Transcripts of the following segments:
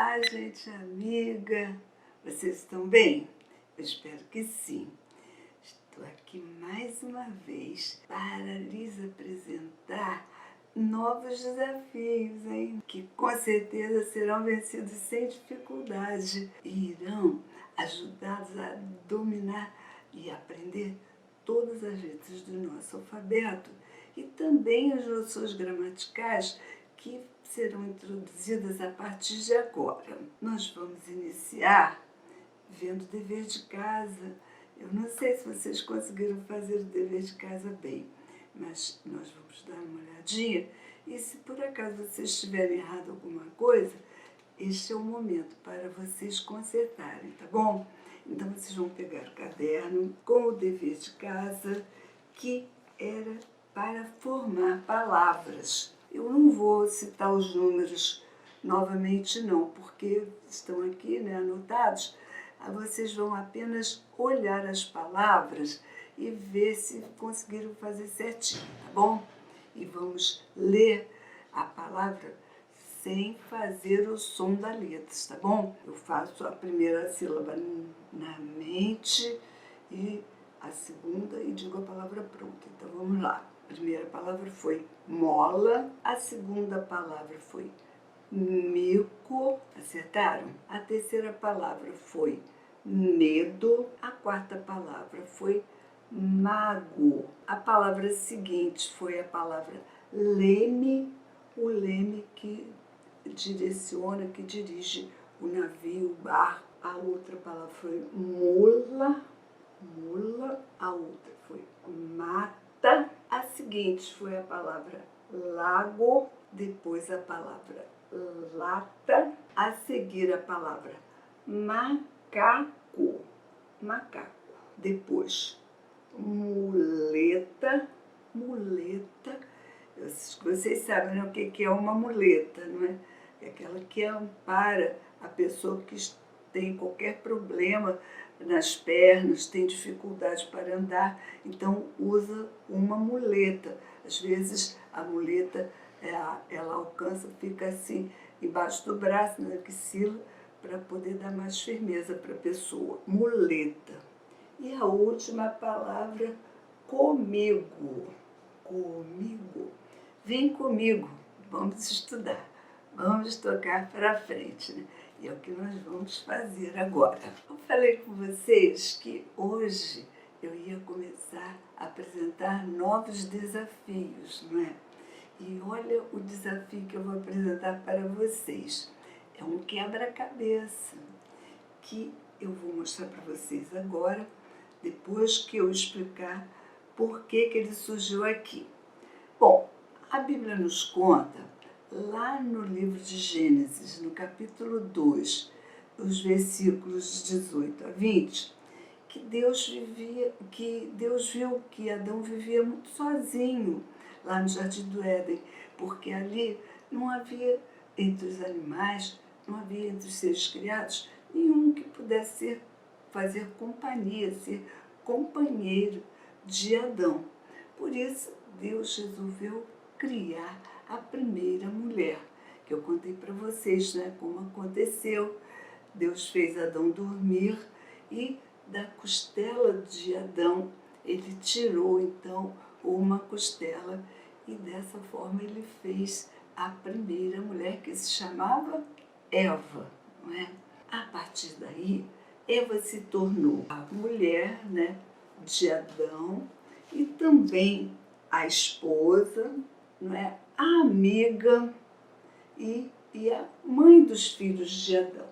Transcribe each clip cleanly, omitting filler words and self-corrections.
Olá, gente amiga! Vocês estão bem? Eu espero que sim. Estou aqui mais uma vez para lhes apresentar novos desafios, hein? Que com certeza serão vencidos sem dificuldade e irão ajudá-los a dominar e aprender todas as letras do nosso alfabeto e também as noções gramaticais que serão introduzidas a partir de agora. Nós vamos iniciar vendo o dever de casa. Eu não sei se vocês conseguiram fazer o dever de casa bem, mas nós vamos dar uma olhadinha e se por acaso vocês tiverem errado alguma coisa, este é o momento para vocês consertarem, tá bom? Então vocês vão pegar o caderno com o dever de casa, que era para formar palavras. Eu não vou citar os números novamente não, porque estão aqui, né, anotados. Vocês vão apenas olhar as palavras e ver se conseguiram fazer certinho, tá bom? E vamos ler a palavra sem fazer o som da letra, tá bom? Eu faço a primeira sílaba na mente e a segunda e digo a palavra pronta. Então vamos lá. A primeira palavra foi mola, a segunda palavra foi mico, acertaram? A terceira palavra foi medo, a quarta palavra foi mago. A palavra seguinte foi a palavra leme, o leme que direciona, que dirige o navio, o barco. A outra palavra foi mula, a outra foi mata. A seguinte foi a palavra lago, depois a palavra lata, a seguir a palavra macaco, depois muleta, vocês sabem, né, o que é uma muleta, não é? É aquela que ampara a pessoa que tem qualquer problema nas pernas, tem dificuldade para andar, então usa uma muleta. Às vezes a muleta ela alcança, fica assim embaixo do braço, na axila, para poder dar mais firmeza para a pessoa. Muleta. E a última palavra, comigo. Vem comigo, vamos estudar, vamos tocar para frente, né? E é o que nós vamos fazer agora. Eu falei com vocês que hoje eu ia começar a apresentar novos desafios, não é? E olha o desafio que eu vou apresentar para vocês. É um quebra-cabeça que eu vou mostrar para vocês agora, depois que eu explicar por que ele surgiu aqui. Bom, a Bíblia nos conta, lá no livro de Gênesis, no capítulo 2, os versículos 18 a 20, que Deus viu que Adão vivia muito sozinho lá no Jardim do Éden, porque ali não havia, entre os animais, não havia entre os seres criados, nenhum que pudesse fazer companhia, ser companheiro de Adão. Por isso, Deus resolveu criar a primeira mulher, que eu contei para vocês, né, como aconteceu. Deus fez Adão dormir e da costela de Adão ele tirou então uma costela e dessa forma ele fez a primeira mulher, que se chamava Eva, não é? A partir daí, Eva se tornou a mulher, né, de Adão e também a esposa, não é? A amiga e a mãe dos filhos de Adão.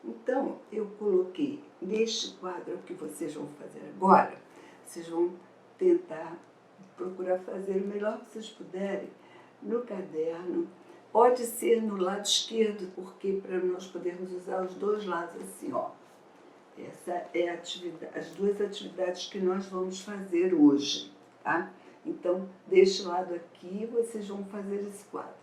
Então, eu coloquei neste quadro que vocês vão fazer agora, vocês vão tentar procurar fazer o melhor que vocês puderem no caderno. Pode ser no lado esquerdo, porque para nós podermos usar os dois lados assim, ó. Essa é a atividade, as duas atividades que nós vamos fazer hoje, tá? Então, deste lado aqui, vocês vão fazer esse quadro,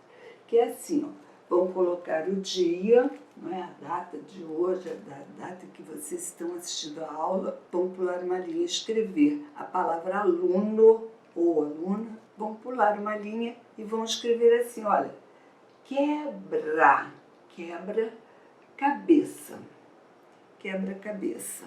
que é assim, ó. Vão colocar o dia, não é? A data de hoje, a data que vocês estão assistindo a aula. Vão pular uma linha e escrever a palavra aluno ou aluna. Vão pular uma linha e vão escrever assim, olha, quebra cabeça, quebra-cabeça.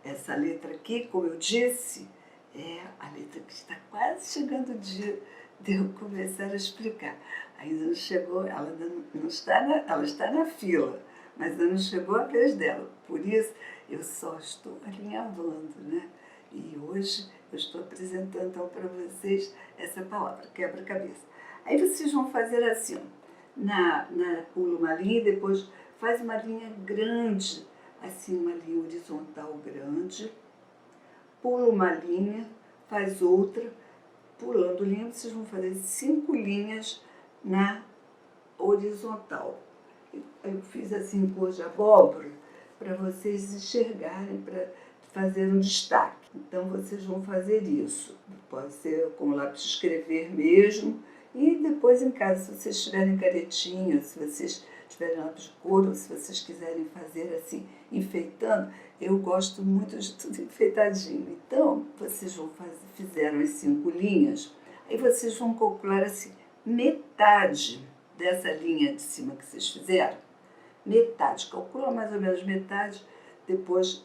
Essa letra aqui, como eu disse, é a letra que está quase chegando o dia de eu começar a explicar. Ainda não chegou, ela não está ela está na fila, mas ainda não chegou a vez dela. Por isso, eu só estou alinhavando, né? E hoje eu estou apresentando então para vocês essa palavra, quebra-cabeça. Aí vocês vão fazer assim, ó, pula uma linha e depois faz uma linha grande, assim uma linha horizontal grande, pula uma linha, faz outra, pulando linha, vocês vão fazer 5 linhas na horizontal. Eu fiz assim cor de abóbora para vocês enxergarem, para fazer um destaque. Então vocês vão fazer isso. Pode ser com lápis de escrever mesmo. E depois em casa, se vocês tiverem canetinha, se vocês tiverem lápis de cor, ou se vocês quiserem fazer assim, enfeitando, eu gosto muito de tudo enfeitadinho. Então, vocês fizeram as 5 linhas, aí vocês vão calcular assim, metade dessa linha de cima que vocês fizeram, metade, calcula mais ou menos metade, depois,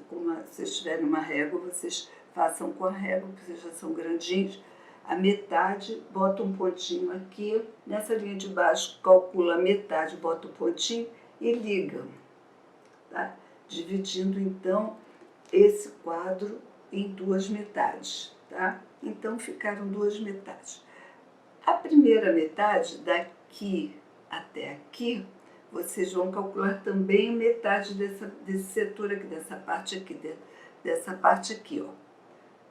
como vocês tiverem uma régua, vocês façam com a régua, porque vocês já são grandinhos, a metade, bota um pontinho aqui, nessa linha de baixo, calcula a metade, bota o pontinho e liga, tá? Dividindo então esse quadro em 2 metades, tá? Então ficaram 2 metades. A primeira metade, daqui até aqui, vocês vão calcular também metade desse setor aqui, dessa parte aqui, ó.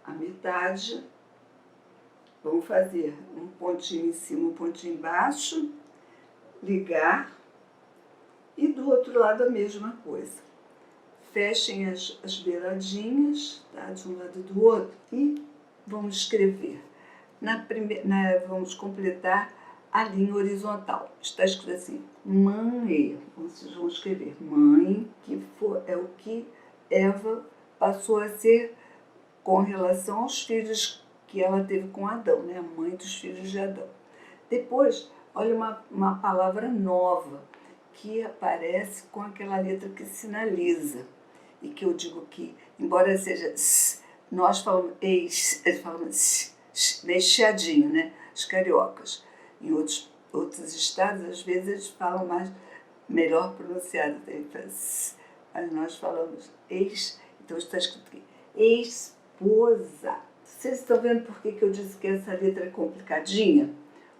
A metade, vamos fazer um pontinho em cima, um pontinho embaixo, ligar, e do outro lado a mesma coisa. Fechem as beiradinhas, tá, de um lado e do outro, e vamos escrever. Vamos completar a linha horizontal. Está escrito assim, mãe. Vocês vão escrever mãe, é o que Eva passou a ser com relação aos filhos que ela teve com Adão, né? A mãe dos filhos de Adão. Depois, olha uma palavra nova que aparece com aquela letra que sinaliza. E que eu digo que, embora seja s, nós falamos eis, eles falam meio chiadinho, né? Os cariocas. Em outros estados, às vezes, eles falam melhor pronunciado, mas nós falamos ex, então está escrito aqui, esposa. Vocês estão vendo por que eu disse que essa letra é complicadinha?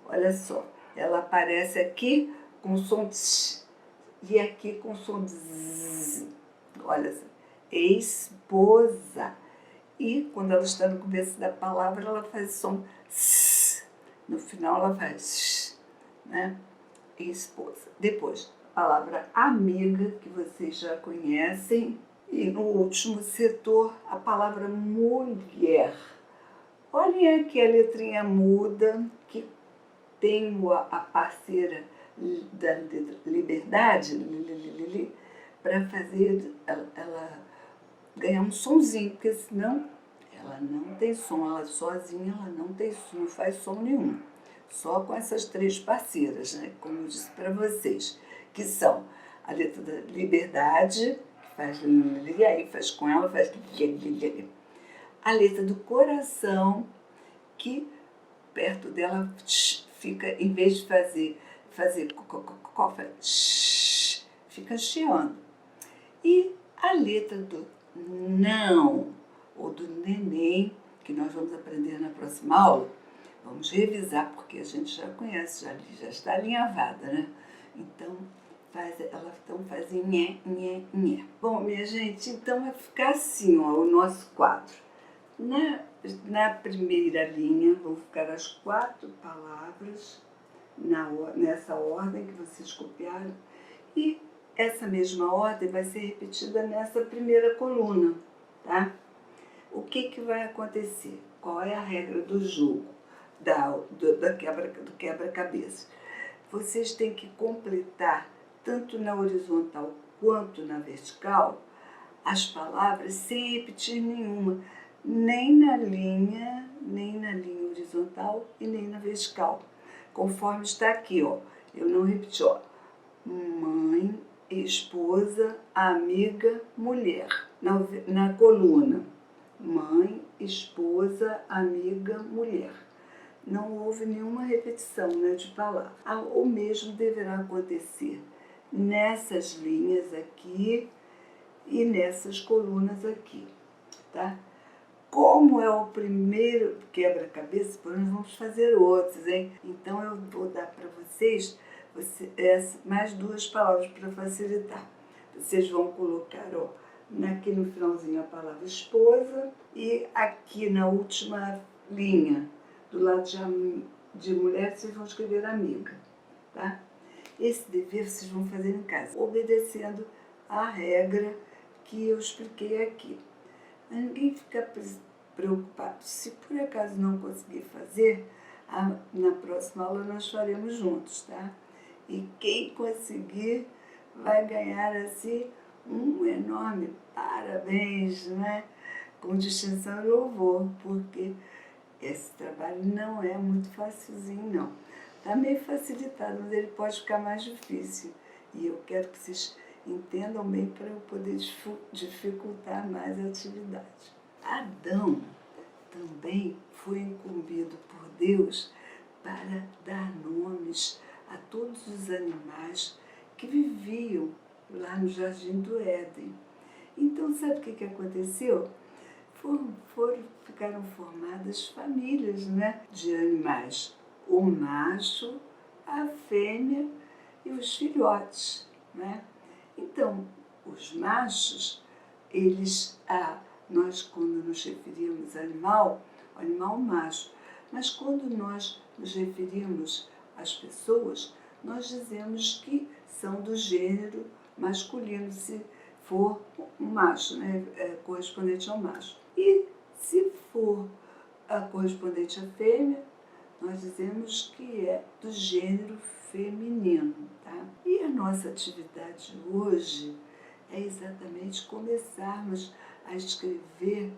Olha só, ela aparece aqui com som tsh, e aqui com som zzz. Olha só, esposa. E quando ela está no começo da palavra, ela faz som s. No final ela faz sh, né? Esposa. Depois, a palavra amiga, que vocês já conhecem. E no último setor, a palavra mulher. Olhem aqui a letrinha muda, que tem a parceira da liberdade, para fazer ela ganhar um sonzinho, porque senão ela não tem som, ela sozinha ela não tem som, não faz som nenhum. Só com essas 3 parceiras, né? Como eu disse para vocês, que são a letra da liberdade, que faz li, aí faz com ela, faz li. A letra do coração, que perto dela fica, em vez de fazer fica chiando. E a letra do não, ou do neném, que nós vamos aprender na próxima aula, vamos revisar, porque a gente já conhece, já está alinhavada, né? Então, ela faz nhé, nhé, nhé. Bom, minha gente, então vai ficar assim, ó, o nosso quadro. Na primeira linha vão ficar as 4 palavras, nessa ordem que vocês copiaram, e essa mesma ordem vai ser repetida nessa primeira coluna, tá? O que vai acontecer? Qual é a regra do jogo, do quebra-cabeça? Vocês têm que completar, tanto na horizontal quanto na vertical, as palavras sem repetir nenhuma, nem na linha horizontal e nem na vertical, conforme está aqui, ó. Eu não repeti, ó. Mãe, esposa, amiga, mulher. Na coluna, mãe, esposa, amiga, mulher. Não houve nenhuma repetição, né, de palavra. O mesmo deverá acontecer nessas linhas aqui e nessas colunas aqui, tá? Como é o primeiro quebra-cabeça, depois nós vamos fazer outros, hein? Então eu vou dar para vocês mais duas palavras para facilitar. Vocês vão colocar, ó, aqui no finalzinho a palavra esposa e aqui na última linha, do lado de mulher, vocês vão escrever amiga, tá? Esse dever vocês vão fazer em casa, obedecendo a regra que eu expliquei aqui. Ninguém fica preocupado. Se por acaso não conseguir fazer, na próxima aula nós faremos juntos, tá? E quem conseguir vai ganhar assim um enorme parabéns, né? Com distinção e louvor, porque esse trabalho não é muito facilzinho, não. Está meio facilitado, mas ele pode ficar mais difícil. E eu quero que vocês entendam bem para eu poder dificultar mais a atividade. Adão também foi incumbido por Deus para dar nomes a todos os animais que viviam lá no Jardim do Éden. Então, sabe o que aconteceu? Ficaram formadas famílias, né, de animais. O macho, a fêmea e os filhotes, né? Então, os machos, nós quando nos referimos ao animal macho, mas quando nós nos referimos às pessoas, nós dizemos que são do gênero masculino, se for um macho, né, correspondente ao macho. E se for a correspondente à fêmea, nós dizemos que é do gênero feminino, tá? E a nossa atividade hoje é exatamente começarmos a escrever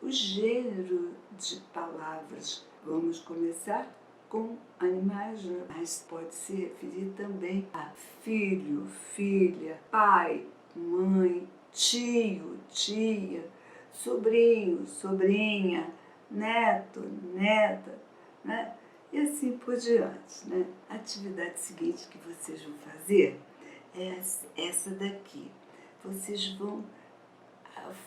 o gênero de palavras. Vamos começar com animais, né? Mas pode se referir também a filho, filha, pai, mãe, tio, tia, sobrinho, sobrinha, neto, neta, né? E assim por diante, né? A atividade seguinte que vocês vão fazer é essa daqui. Vocês vão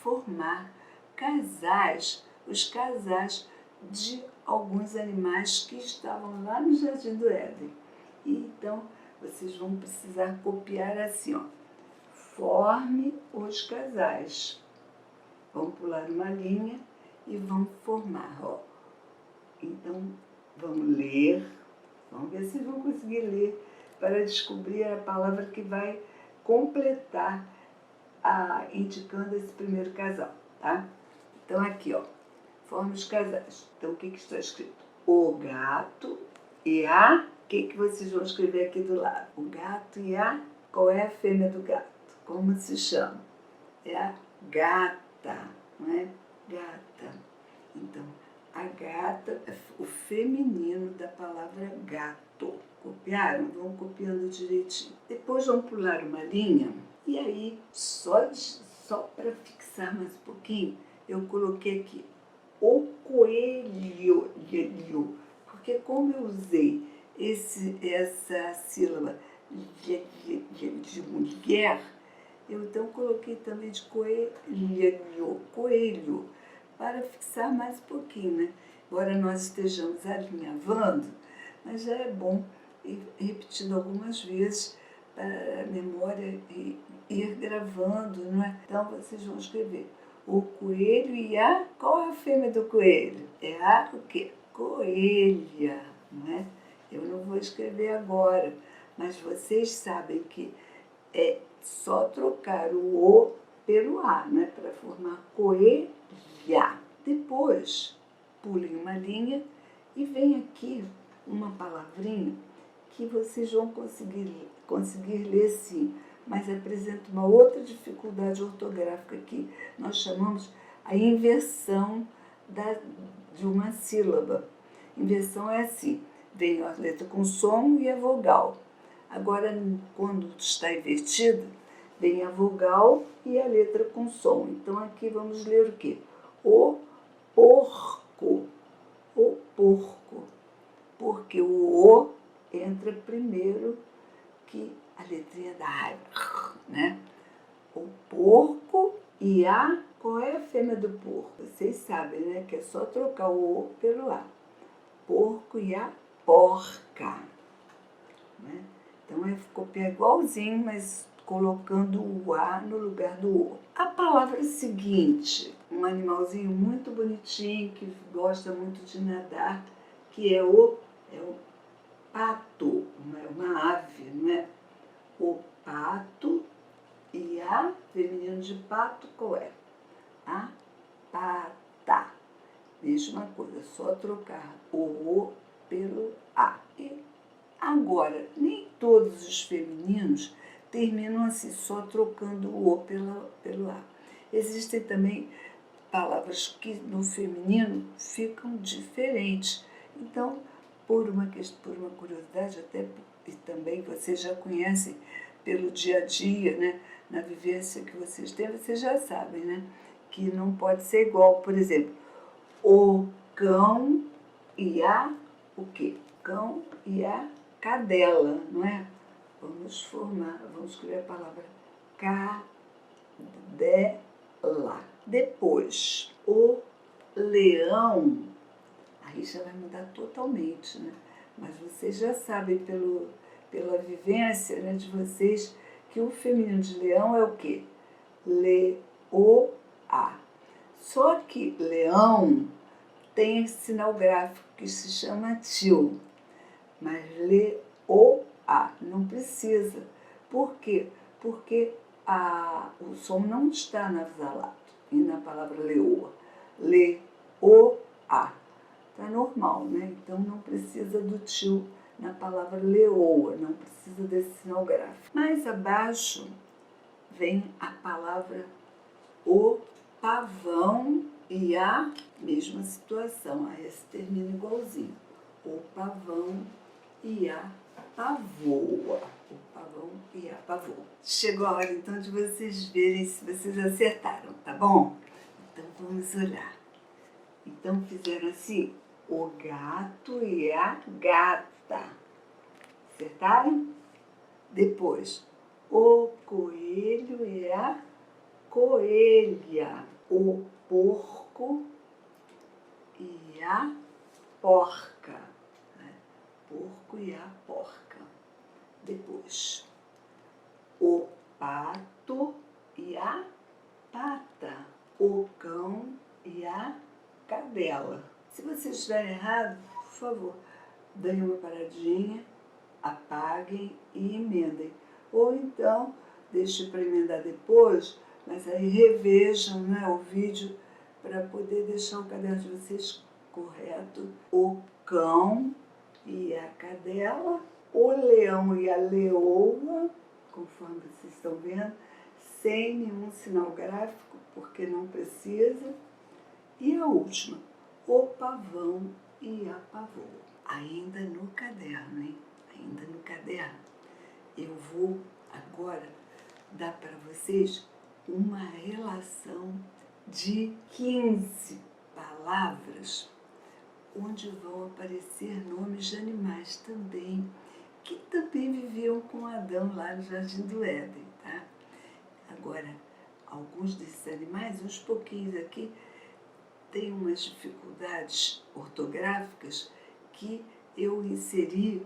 formar casais, os casais de alguns animais que estavam lá no Jardim do Éden. E então, vocês vão precisar copiar assim, ó. Forme os casais. Vão pular uma linha e vão formar, ó. Então, vamos ler. Vamos ver se vão conseguir ler para descobrir a palavra que vai completar, indicando esse primeiro casal, tá? Então, aqui, ó. Forma os casais. Então, o que está escrito? O gato e a... O que vocês vão escrever aqui do lado? O gato e a... Qual é a fêmea do gato? Como se chama? É a gata, não é? Gata. Então, a gata é o feminino da palavra gato. Copiaram? Vão copiando direitinho. Depois vão pular uma linha e aí, só para fixar mais um pouquinho, eu coloquei aqui o coelho, porque como eu usei essa sílaba de mulher, eu então coloquei também de coelho, para fixar mais um pouquinho, né? Embora nós estejamos alinhavando, mas já é bom ir repetindo algumas vezes para a memória ir gravando, não é? Então vocês vão escrever o coelho e a... Qual é a fêmea do coelho? É a o quê? Coelha, não é? Eu não vou escrever agora, mas vocês sabem que é só trocar o O pelo A, né? Para formar coelha. Depois, pulem uma linha e vem aqui uma palavrinha que vocês vão conseguir ler sim, mas apresenta uma outra dificuldade ortográfica que nós chamamos a inversão de uma sílaba. Inversão é assim, vem a letra com som e a vogal. Agora, quando está invertida, vem a vogal e a letra com som. Então, aqui vamos ler o quê? O porco. O porco. Porque o O entra primeiro que a letrinha da raiva, né? O porco e a... Qual é a fêmea do porco? Vocês sabem, né? Que é só trocar o O pelo A. Porco e a porca. Né? Então, eu vou copiar igualzinho, mas colocando o A no lugar do O. A palavra seguinte, um animalzinho muito bonitinho, que gosta muito de nadar, que é o pato, uma ave, não é? O pato e a, feminino de pato, qual é? A pata. Mesma coisa, só trocar o O pelo A. E agora, nem todos os femininos terminam assim, só trocando o O pelo A. Existem também palavras que no feminino ficam diferentes. Então, por uma curiosidade, até e também vocês já conhecem pelo dia a dia, né, na vivência que vocês têm, vocês já sabem, né, que não pode ser igual. Por exemplo, o cão e a o quê? Cão e a cadela, não é? Vamos escrever a palavra cadela. Depois, o leão, aí já vai mudar totalmente, né? Mas vocês já sabem pela vivência, né, de vocês que o feminino de leão é o quê? Leoa. Só que leão tem esse sinal gráfico que se chama til, mas leoa não precisa. Por quê? Porque o som não está nasalado e na palavra leoa. Leoa. Está normal, né? Então não precisa do til na palavra leoa, não precisa desse sinal gráfico. Mais abaixo vem a palavra o pavão e a mesma situação. Aí esse termina igualzinho. O pavão e a pavoa. O pavão e a pavoa. Chegou a hora então de vocês verem se vocês acertaram, tá bom? Então vamos olhar. Então fizeram assim, o gato e a gata. Acertaram? Depois, o coelho e a coelha. O porco e a porca. Né? Porco e a porca. Depois, o pato e a pata. O cão e a cadela. Se vocês estiverem errado, por favor, deem uma paradinha, apaguem e emendem. Ou então, deixem para emendar depois, mas aí revejam, né, o vídeo para poder deixar o caderno de vocês correto. O cão e a cadela, o leão e a leoa, conforme vocês estão vendo, sem nenhum sinal gráfico, porque não precisa. E a última, o pavão e a pavoa. Ainda no caderno, hein? Ainda no caderno. Eu vou agora dar para vocês uma relação de 15 palavras, onde vão aparecer nomes de animais também, que também viviam com Adão lá no Jardim do Éden, tá? Agora, alguns desses animais, uns pouquinhos aqui, tem umas dificuldades ortográficas que eu inseri,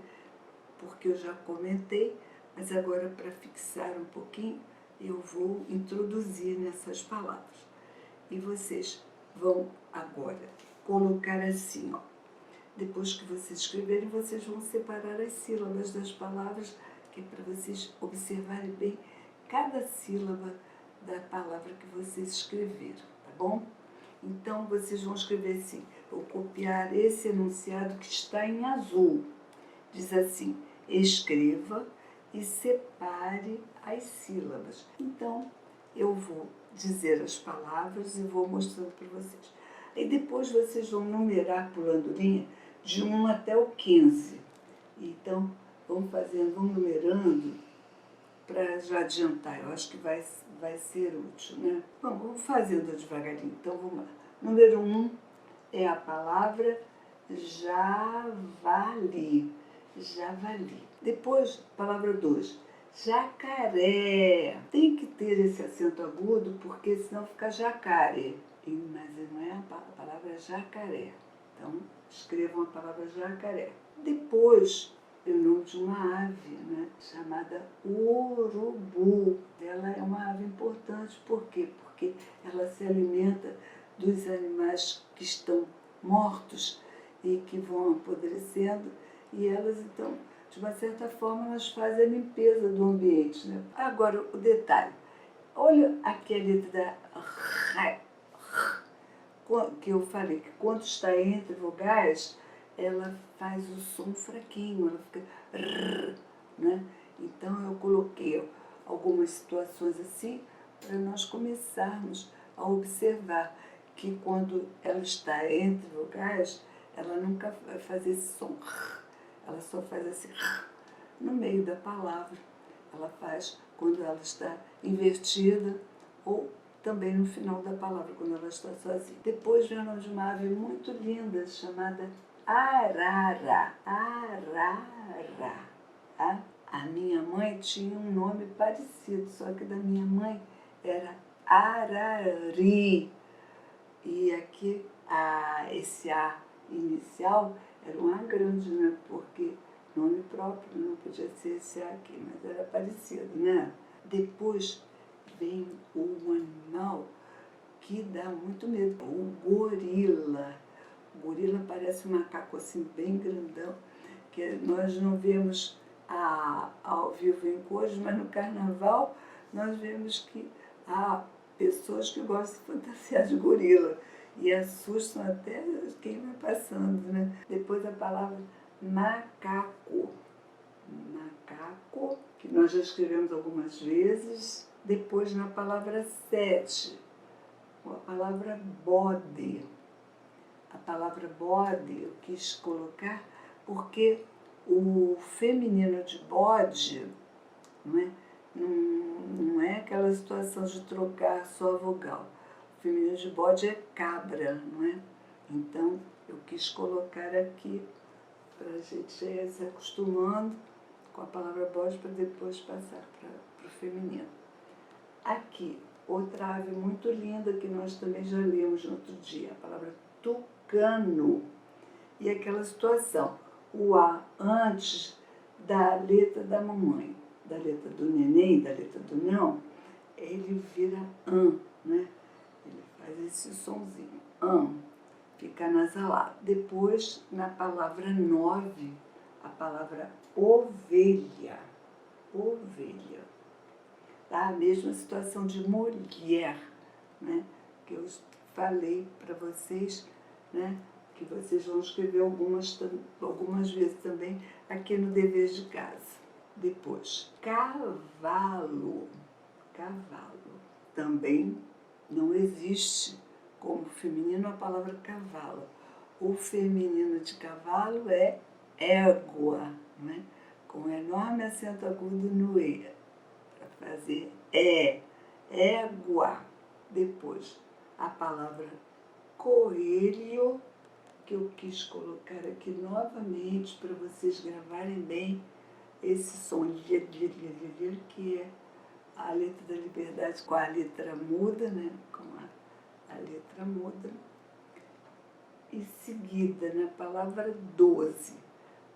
porque eu já comentei, mas agora para fixar um pouquinho, eu vou introduzir nessas palavras. E vocês vão agora colocar assim, ó. Depois que vocês escreverem, vocês vão separar as sílabas das palavras, que é para vocês observarem bem cada sílaba da palavra que vocês escreveram, tá bom? Então, vocês vão escrever assim, vou copiar esse enunciado que está em azul. Diz assim, escreva e separe as sílabas. Então, eu vou dizer as palavras e vou mostrando para vocês. E depois vocês vão numerar pulando linha de 1 até o 15. Então, vamos fazendo, vamos numerando para já adiantar. Eu acho que vai ser útil, né? Bom, vamos fazendo devagarinho. Então, vamos lá. Número 1 é a palavra javali. Javali. Depois, palavra 2, jacaré. Tem que ter esse acento agudo, porque senão fica jacare. Mas não é a palavra é jacaré. Então, escrevam a palavra jacaré. Depois, é o nome de uma ave, né, chamada urubu. Ela é uma ave importante, por quê? Porque ela se alimenta dos animais que estão mortos e que vão apodrecendo, e elas, então, de uma certa forma, elas fazem a limpeza do ambiente, né? Agora, o detalhe. Olha aqui a letra da que eu falei, que quando está entre vogais, ela faz o som fraquinho, ela fica rrr, né? Então eu coloquei algumas situações assim para nós começarmos a observar que quando ela está entre vogais, ela nunca vai fazer esse som rrr, ela só faz esse rrr no meio da palavra. Ela faz quando ela está invertida ou também no final da palavra, quando ela está sozinha. Depois vem o nome de uma ave muito linda, chamada arara. Arara. Tá? A minha mãe tinha um nome parecido, só que da minha mãe era arari. E aqui, esse A inicial era um A grande, né? Porque nome próprio não podia ser esse A aqui, mas era parecido, né? Depois vem um animal que dá muito medo, o gorila. O gorila parece um macaco assim bem grandão, que nós não vemos ao vivo em cores, mas no carnaval nós vemos que há pessoas que gostam de fantasiar de gorila e assustam até quem vai passando, né? Depois a palavra macaco. Macaco, que nós já escrevemos algumas vezes. Depois na palavra 7, a palavra bode. A palavra bode eu quis colocar porque o feminino de bode não é aquela situação de trocar só a vogal. O feminino de bode é cabra, não é? Então eu quis colocar aqui para a gente ir se acostumando com a palavra bode para depois passar para o feminino. Aqui, outra ave muito linda que nós também já lemos no outro dia, a palavra tucano. E aquela situação, o A antes da letra da mamãe, da letra do neném, da letra do não, ele vira an, né? Ele faz esse sonzinho, an, fica nasalado. Depois, na palavra 9, a palavra ovelha. Ovelha. Tá? A mesma situação de mulher, né? Que eu falei para vocês, né? Que vocês vão escrever algumas vezes também aqui no dever de casa. Depois, cavalo. Cavalo. Também não existe como feminino a palavra cavalo. O feminino de cavalo é égua, né? Com enorme acento agudo no E, para fazer égua. Depois, a palavra coelho, que eu quis colocar aqui novamente para vocês gravarem bem esse som, que é a letra da liberdade com a letra muda, né? Com a letra muda. Em seguida, na palavra 12,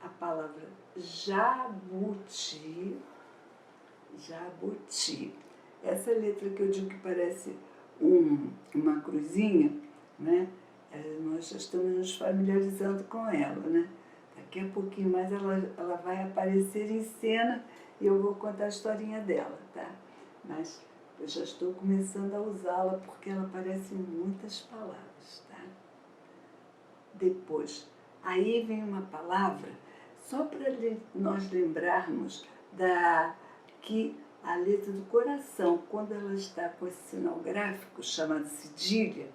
a palavra jabuti. Jabuti. Essa letra que eu digo que parece uma cruzinha, né? Nós já estamos nos familiarizando com ela, né? Daqui a pouquinho mais ela vai aparecer em cena e eu vou contar a historinha dela, tá? Mas eu já estou começando a usá-la porque ela aparece em muitas palavras, tá? Depois, aí vem uma palavra, só para nós lembrarmos que a letra do coração, quando ela está com esse sinal gráfico chamado cedilha,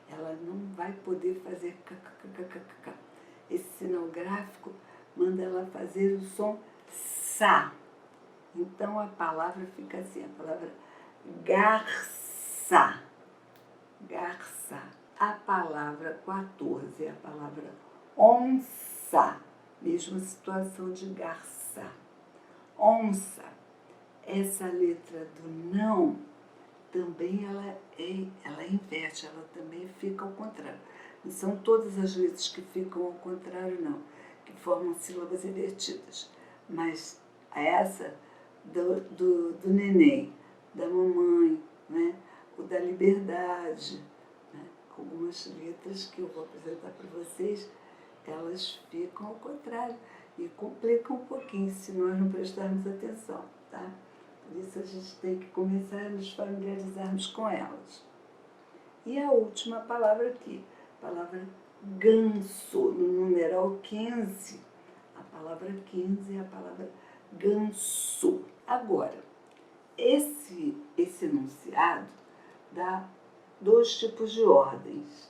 ela não vai poder fazer kkkkk. Esse sinal gráfico manda ela fazer o som garça. Então a palavra fica assim, a palavra garça. Garça. A palavra 14 é a palavra onça. Mesma situação de garça. Onça. Essa letra do não também ela inverte, ela também fica ao contrário. Não são todas as letras que ficam ao contrário, não, que formam sílabas invertidas. Mas essa do neném, da mamãe, né? O da liberdade, né? Algumas letras que eu vou apresentar para vocês, elas ficam ao contrário e complicam um pouquinho se nós não prestarmos atenção, tá? Por isso a gente tem que começar a nos familiarizarmos com elas. E a última palavra aqui, a palavra ganso, no numeral 15. A palavra 15 é a palavra ganso. Agora, esse enunciado dá dois tipos de ordens.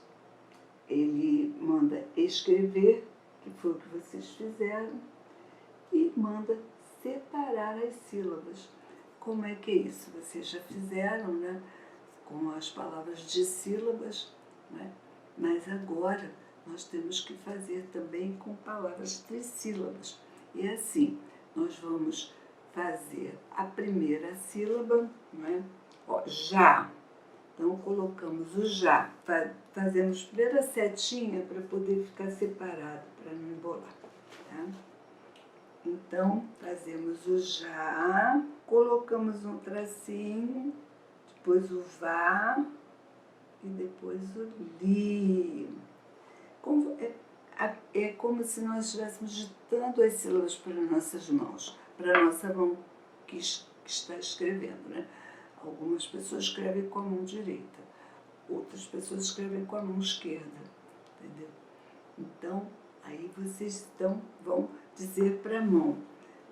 Ele manda escrever, que foi o que vocês fizeram, e manda separar as sílabas. Como é que é isso? Vocês já fizeram, né? Com as palavras de sílabas, né? Mas agora nós temos que fazer também com palavras trissílabas. E assim, nós vamos fazer a primeira sílaba, né? Ó, já. Então, colocamos o já. Fazemos primeiro a setinha para poder ficar separado, para não embolar, tá? Então, fazemos o já, colocamos um tracinho, depois o vá e depois o li. É como se nós estivéssemos ditando as sílabas para nossas mãos, para a nossa mão que está escrevendo, né? Algumas pessoas escrevem com a mão direita, outras pessoas escrevem com a mão esquerda, entendeu? Então, aí vocês vão dizer para a mão,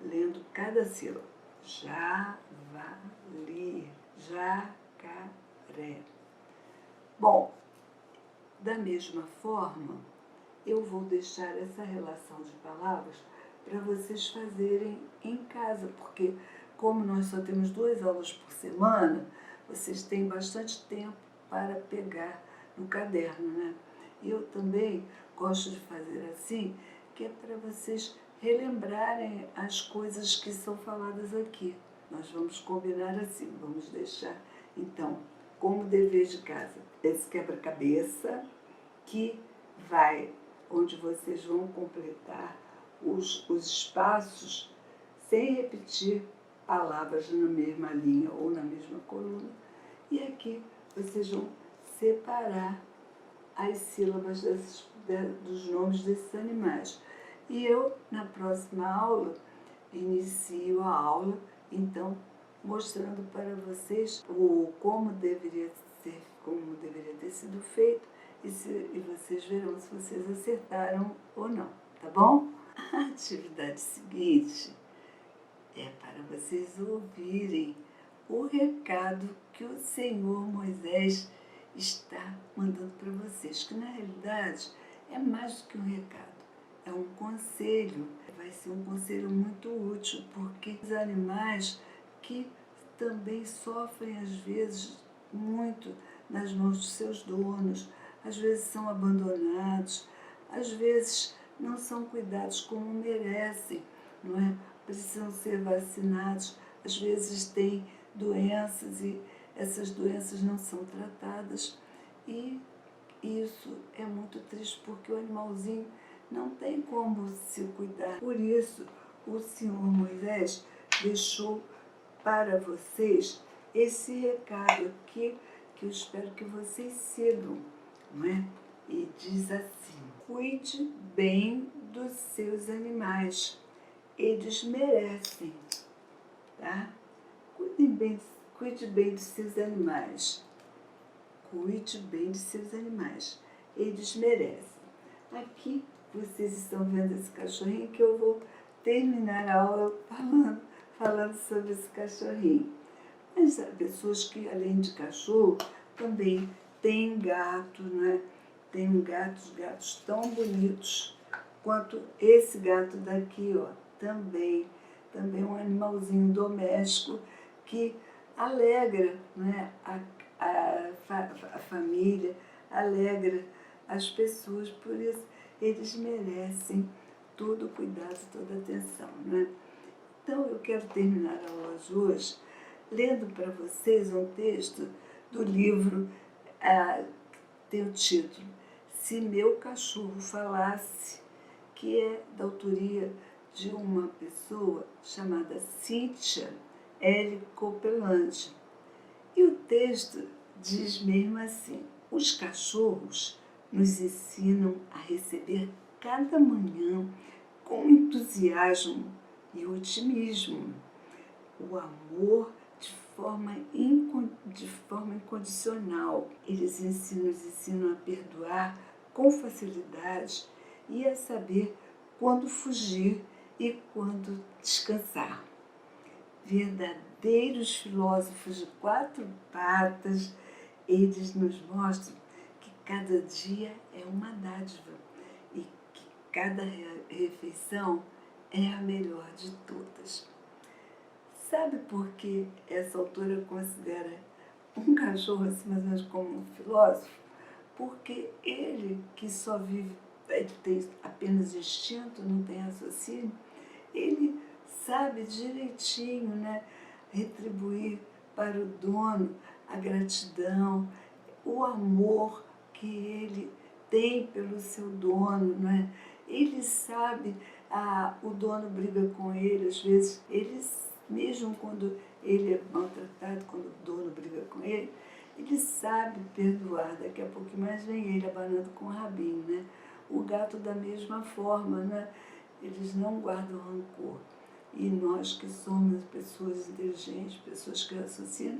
lendo cada sílaba. Javali, jacaré. Bom, da mesma forma, eu vou deixar essa relação de palavras para vocês fazerem em casa, porque como nós só temos 2 aulas por semana, vocês têm bastante tempo para pegar no caderno, né? Eu também gosto de fazer assim, que é para vocês relembrarem as coisas que são faladas aqui. Nós vamos combinar assim, vamos deixar, então, como dever de casa, esse quebra-cabeça que vai, onde vocês vão completar os espaços sem repetir palavras na mesma linha ou na mesma coluna. E aqui vocês vão separar as sílabas dos nomes desses animais. E eu, na próxima aula, inicio a aula, então, mostrando para vocês como deveria ter sido feito e vocês verão se vocês acertaram ou não, tá bom? A atividade seguinte é para vocês ouvirem o recado que o Senhor Moisés está mandando para vocês, que na realidade é mais do que um recado, é um conselho. Vai ser um conselho muito útil, porque os animais que também sofrem às vezes muito nas mãos dos seus donos, às vezes são abandonados, às vezes não são cuidados como merecem, não é? Precisam ser vacinados, às vezes têm doenças e essas doenças não são tratadas, e isso é muito triste porque o animalzinho não tem como se cuidar. Por isso, o Senhor Moisés deixou para vocês esse recado aqui, que eu espero que vocês sigam, não é? E diz assim: cuide bem dos seus animais, eles merecem, tá? Cuide bem dos seus animais. Cuide bem dos seus animais. Eles merecem. Aqui vocês estão vendo esse cachorrinho, que eu vou terminar a aula falando sobre esse cachorrinho. Mas há pessoas que, além de cachorro, também têm gato, né? Tem gatos tão bonitos quanto esse gato daqui, ó, também também um animalzinho doméstico que alegra, né, a família, alegra as pessoas, por isso eles merecem todo o cuidado, toda a atenção, né? Então eu quero terminar a aula de hoje lendo para vocês um texto do livro, tem o título Se Meu Cachorro Falasse, que é da autoria de uma pessoa chamada Cynthia L. Copeland. E o texto diz mesmo assim: os cachorros nos ensinam a receber cada manhã com entusiasmo e otimismo o amor de forma incondicional. Eles nos ensinam a perdoar com facilidade e a saber quando fugir e quando descansar. Verdadeiros filósofos de 4 patas, eles nos mostram que cada dia é uma dádiva e que cada refeição é a melhor de todas. Sabe por que essa autora considera um cachorro assim mais ou menos como um filósofo? Porque ele, que só vive, ele tem apenas instinto, não tem raciocínio, ele sabe direitinho, né, retribuir para o dono a gratidão, o amor que ele tem pelo seu dono, né? Ele sabe, o dono briga com ele, às vezes, mesmo quando ele é maltratado, quando o dono briga com ele sabe perdoar. Daqui a pouco mais vem ele abanando com o rabinho, né? O gato da mesma forma, né? Eles não guardam rancor. E nós que somos pessoas inteligentes, pessoas que raciocinam,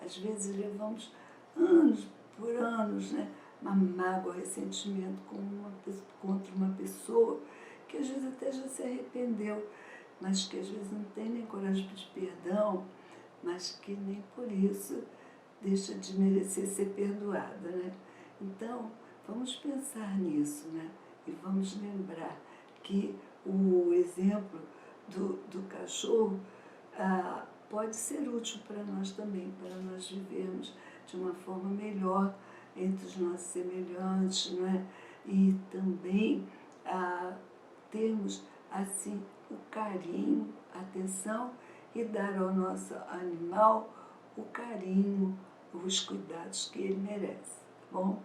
às vezes levamos anos por anos, né? Uma mágoa, ressentimento contra uma pessoa que às vezes até já se arrependeu, mas que às vezes não tem nem coragem de perdão, mas que nem por isso deixa de merecer ser perdoada, né? Então, vamos pensar nisso, né? E vamos lembrar que o exemplo do cachorro pode ser útil para nós também, para nós vivermos de uma forma melhor entre os nossos semelhantes, não é? E também termos, assim, o carinho, a atenção e dar ao nosso animal o carinho, os cuidados que ele merece, tá bom?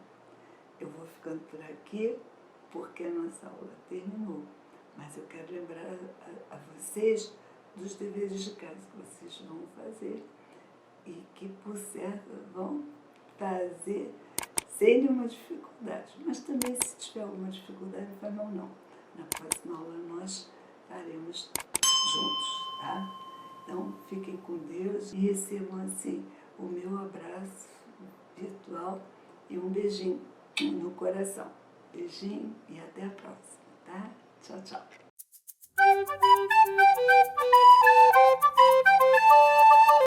Eu vou ficando por aqui porque a nossa aula terminou, mas eu quero lembrar a vocês dos deveres de casa que vocês vão fazer e que, por certo, vão fazer sem nenhuma dificuldade. Mas também, se tiver alguma dificuldade, não faz mal não. Na próxima aula nós faremos juntos, tá? Então, fiquem com Deus e recebam, assim, o meu abraço virtual e um beijinho no coração. Beijinho e até a próxima, tá? Tchau, tchau.